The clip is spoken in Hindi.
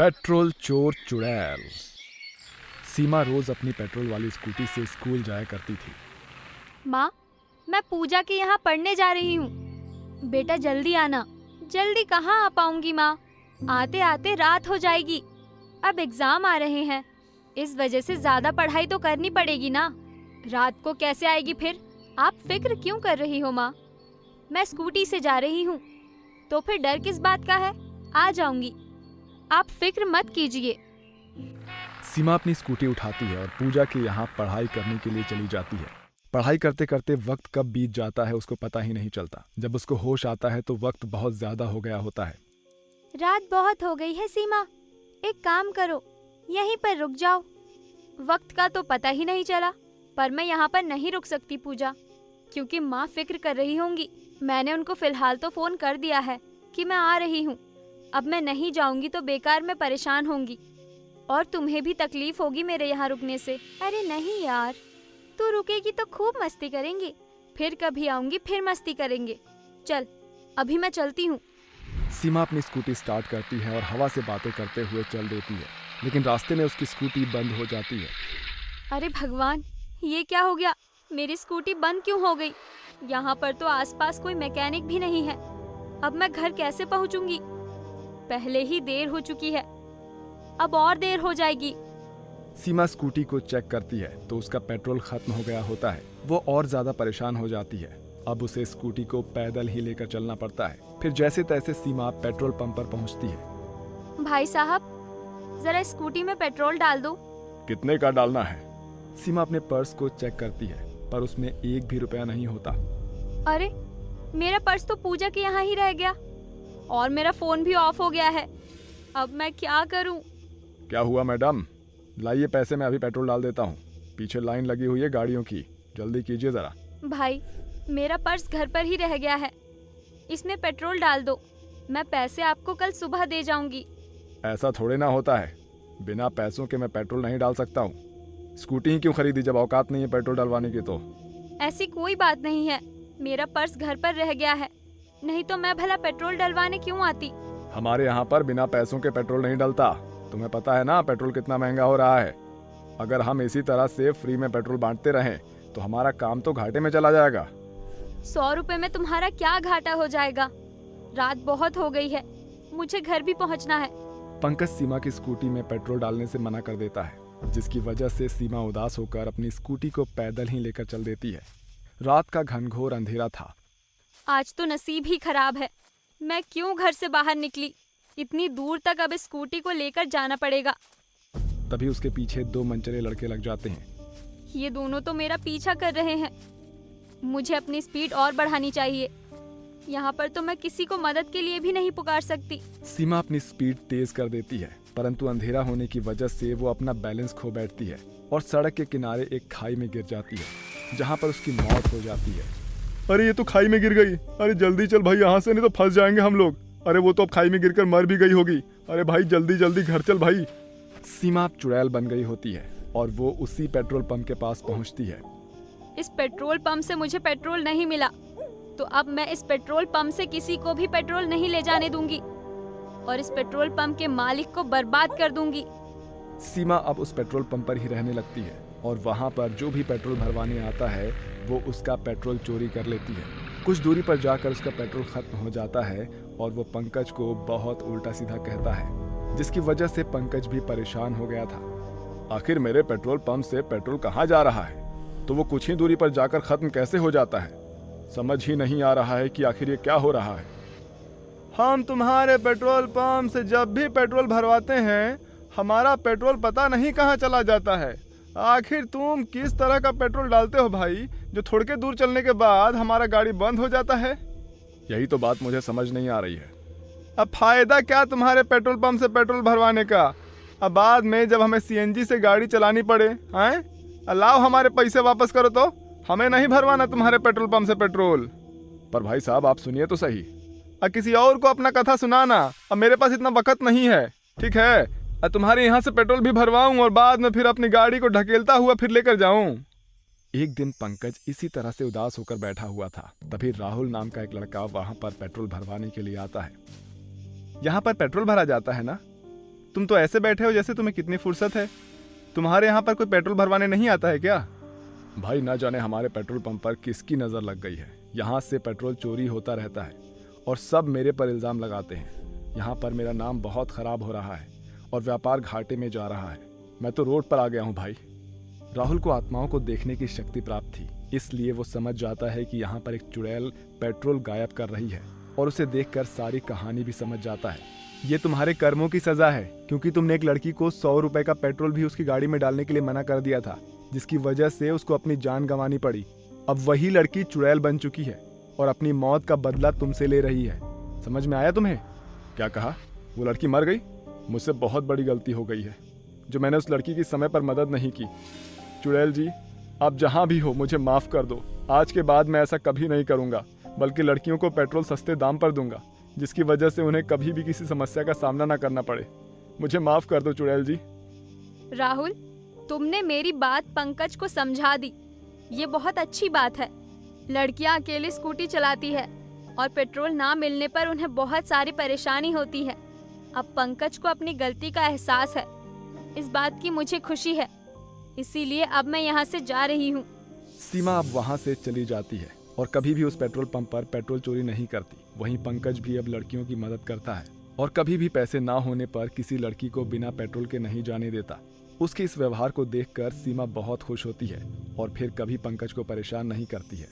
पेट्रोल चोर चुड़ैल। सीमा रोज अपनी पेट्रोल वाली स्कूटी से स्कूल जाया करती थी। माँ, मैं पूजा के यहाँ पढ़ने जा रही हूँ। बेटा जल्दी आना। जल्दी कहाँ आ पाऊंगी माँ, आते आते रात हो जाएगी। अब एग्जाम आ रहे हैं, इस वजह से ज्यादा पढ़ाई तो करनी पड़ेगी ना। रात को कैसे आएगी फिर? आप फिक्र क्यों कर रही हो माँ? मैं स्कूटी से जा रही हूँ, तो फिर डर किस बात का है? आ जाऊंगी, आप फिक्र मत कीजिए। सीमा अपनी स्कूटी उठाती है और पूजा के यहाँ पढ़ाई करने के लिए चली जाती है। पढ़ाई करते करते वक्त कब बीत जाता है उसको पता ही नहीं चलता। जब उसको होश आता है तो वक्त बहुत ज्यादा हो गया होता है। रात बहुत हो गई है सीमा, एक काम करो, यहीं पर रुक जाओ। वक्त का तो पता ही नहीं चला, पर मैं यहाँ पर नहीं रुक सकती पूजा, क्योंकि माँ फिक्र कर रही होंगी। मैंने उनको फिलहाल तो फोन कर दिया है कि मैं आ रही हूँ। अब मैं नहीं जाऊंगी तो बेकार में परेशान होंगी और तुम्हें भी तकलीफ होगी मेरे यहाँ रुकने से। अरे नहीं यार, तू रुकेगी तो खूब मस्ती करेंगे, फिर कभी आऊंगी फिर मस्ती करेंगे। चल अभी मैं चलती हूँ। सीमा अपनी स्कूटी स्टार्ट करती है और हवा से बातें करते हुए चल देती है, लेकिन रास्ते में उसकी स्कूटी बंद हो जाती है। अरे भगवान, ये क्या हो गया? मेरी स्कूटी बंद क्यों हो गई? यहाँ पर तो आसपास कोई मैकेनिक भी नहीं है। अब मैं घर कैसे पहुँचूंगी? पहले ही देर हो चुकी है, अब और देर हो जाएगी। सीमा स्कूटी को चेक करती है तो उसका पेट्रोल खत्म हो गया होता है। वो और ज्यादा परेशान हो जाती है। अब उसे स्कूटी को पैदल ही लेकर चलना पड़ता है। फिर जैसे तैसे सीमा पेट्रोल पंप पर पहुंचती है। भाई साहब, जरा स्कूटी में पेट्रोल डाल दो। कितने का डालना है? सीमा अपने पर्स को चेक करती है, पर उसमें एक भी रुपया नहीं होता। अरे, मेरा पर्स तो पूजा के यहाँ ही रह गया और मेरा फोन भी ऑफ हो गया है। अब मैं क्या करूं? क्या हुआ मैडम? लाइए पैसे, मैं अभी पेट्रोल डाल देता हूँ। पीछे लाइन लगी हुई है गाड़ियों की, जल्दी कीजिए जरा। भाई, मेरा पर्स घर पर ही रह गया है, इसमें पेट्रोल डाल दो। मैं पैसे आपको कल सुबह दे जाऊंगी। ऐसा थोड़े ना होता है, बिना पैसों के मैं पेट्रोल नहीं डाल सकता हूँ। स्कूटी ही क्यों खरीदी जब औकात नहीं है पेट्रोल डलवाने की? तो ऐसी कोई बात नहीं है, मेरा पर्स घर पर रह गया है, नहीं तो मैं भला पेट्रोल डलवाने क्यों आती? हमारे यहाँ पर बिना पैसों के पेट्रोल नहीं डलता। तुम्हें पता है ना पेट्रोल कितना महंगा हो रहा है। अगर हम इसी तरह से फ्री में पेट्रोल बांटते रहें तो हमारा काम तो घाटे में चला जाएगा। 100 रुपए में तुम्हारा क्या घाटा हो जाएगा? रात बहुत हो गई है, मुझे घर भी पहुंचना है। पंकज सीमा की स्कूटी में पेट्रोल डालने से मना कर देता है, जिसकी वजह से सीमा उदास होकर अपनी स्कूटी को पैदल ही लेकर चल देती है। रात का घनघोर अंधेरा था। आज तो नसीब ही खराब है, मैं क्यों घर से बाहर निकली? इतनी दूर तक अब इस स्कूटी को लेकर जाना पड़ेगा। तभी उसके पीछे 2 मनचले लड़के लग जाते हैं। ये दोनों तो मेरा पीछा कर रहे हैं, मुझे अपनी स्पीड और बढ़ानी चाहिए। यहाँ पर तो मैं किसी को मदद के लिए भी नहीं पुकार सकती। सीमा अपनी स्पीड तेज कर देती है, परंतु अंधेरा होने की वजह से वो अपना बैलेंस खो बैठती है और सड़क के किनारे एक खाई में गिर जाती है, जहाँ पर उसकी मौत हो जाती है। अरे ये तो खाई में गिर गई। अरे जल्दी चल भाई यहाँ से, नहीं तो फंस जाएंगे हम लोग। अरे वो तो अब खाई में गिरकर मर भी गई होगी। अरे भाई जल्दी जल्दी घर चल भाई। सीमा अब चुड़ैल बन गई होती है और वो उसी पेट्रोल पंप के पास पहुंचती है। इस पेट्रोल पंप से मुझे पेट्रोल नहीं मिला, तो अब मैं इस पेट्रोल पंप से किसी को भी पेट्रोल नहीं ले जाने दूंगी और इस पेट्रोल पंप के मालिक को बर्बाद कर दूंगी। सीमा अब उस पेट्रोल पंप पर ही रहने लगती है और वहाँ पर जो भी पेट्रोल भरवाने आता है वो उसका पेट्रोल चोरी कर लेती है। कुछ दूरी पर जाकर उसका पेट्रोल खत्म हो जाता है और वो पंकज को बहुत उल्टा सीधा कहता है, जिसकी वजह से पंकज भी परेशान हो गया था। आखिर मेरे पेट्रोल पंप से पेट्रोल कहाँ जा रहा है, तो वो कुछ ही दूरी पर जाकर खत्म कैसे हो जाता है? समझ ही नहीं आ रहा है कि आखिर ये क्या हो रहा है। हम तुम्हारे पेट्रोल पंप से जब भी पेट्रोल भरवाते हैं हमारा पेट्रोल पता नहीं कहाँ चला जाता है। आखिर तुम किस तरह का पेट्रोल डालते हो भाई, जो थोड़े के दूर चलने के बाद हमारा गाड़ी बंद हो जाता है? यही तो बात मुझे समझ नहीं आ रही है। अब फायदा क्या तुम्हारे पेट्रोल पंप से पेट्रोल भरवाने का? अब बाद में जब हमें सीएनजी से गाड़ी चलानी पड़े, हैं, लाओ हमारे पैसे वापस करो, तो हमें नहीं भरवाना तुम्हारे पेट्रोल पंप से पेट्रोल। पर भाई साहब आप सुनिए तो सही, अब किसी और को अपना कथा सुनाना, अब मेरे पास इतना वक्त नहीं है, ठीक है? तुम्हारे यहाँ से पेट्रोल भी भरवाऊं और बाद में फिर अपनी गाड़ी को ढकेलता हुआ फिर लेकर जाऊं। एक दिन पंकज इसी तरह से उदास होकर बैठा हुआ था। तभी राहुल नाम का एक लड़का वहां पर पेट्रोल भरवाने के लिए आता है। यहाँ पर पेट्रोल भरा जाता है ना? तुम तो ऐसे बैठे हो जैसे तुम्हें कितनी फुर्सत है। तुम्हारे यहाँ पर कोई पेट्रोल भरवाने नहीं आता है क्या? भाई ना जाने हमारे पेट्रोल पंप पर किसकी नज़र लग गई है। यहाँ से पेट्रोल चोरी होता रहता है और सब मेरे पर इल्ज़ाम लगाते हैं। यहाँ पर मेरा नाम बहुत ख़राब हो रहा है और व्यापार घाटे में जा रहा है। मैं तो रोड पर आ गया हूँ भाई। राहुल को आत्माओं को देखने की शक्ति प्राप्त थी, इसलिए वो समझ जाता है कि यहाँ पर एक चुड़ैल पेट्रोल गायब कर रही है और उसे देखकर सारी कहानी भी समझ जाता है। ये तुम्हारे कर्मों की सजा है, क्योंकि तुमने एक लड़की को 100 रुपए का पेट्रोल भी उसकी गाड़ी में डालने के लिए मना कर दिया था, जिसकी वजह से उसको अपनी जान गंवानी पड़ी। अब वही लड़की चुड़ैल बन चुकी है और अपनी मौत का बदला तुमसे ले रही है। समझ में आया तुम्हें? क्या कहा? वो लड़की मर गई? मुझसे बहुत बड़ी गलती हो गई है जो मैंने उस लड़की की समय पर मदद नहीं की। चुड़ैल जी, आप जहाँ भी हो मुझे माफ़ कर दो। आज के बाद मैं ऐसा कभी नहीं करूँगा, बल्कि लड़कियों को पेट्रोल सस्ते दाम पर दूंगा, जिसकी वजह से उन्हें कभी भी किसी समस्या का सामना ना करना पड़े। मुझे माफ़ कर दो चुड़ैल जी। राहुल, तुमने मेरी बात पंकज को समझा दी। ये बहुत अच्छी बात है। लड़कियां अकेली स्कूटी चलाती है और पेट्रोल ना मिलने पर उन्हें बहुत सारी परेशानी होती है। अब पंकज को अपनी गलती का एहसास है। इस बात की मुझे खुशी है, इसीलिए अब मैं यहाँ से जा रही हूँ। सीमा अब वहाँ से चली जाती है और कभी भी उस पेट्रोल पंप पर पेट्रोल चोरी नहीं करती। वहीं पंकज भी अब लड़कियों की मदद करता है और कभी भी पैसे ना होने पर किसी लड़की को बिना पेट्रोल के नहीं जाने देता। उसके इस व्यवहार को देखकर सीमा बहुत खुश होती है और फिर कभी पंकज को परेशान नहीं करती है।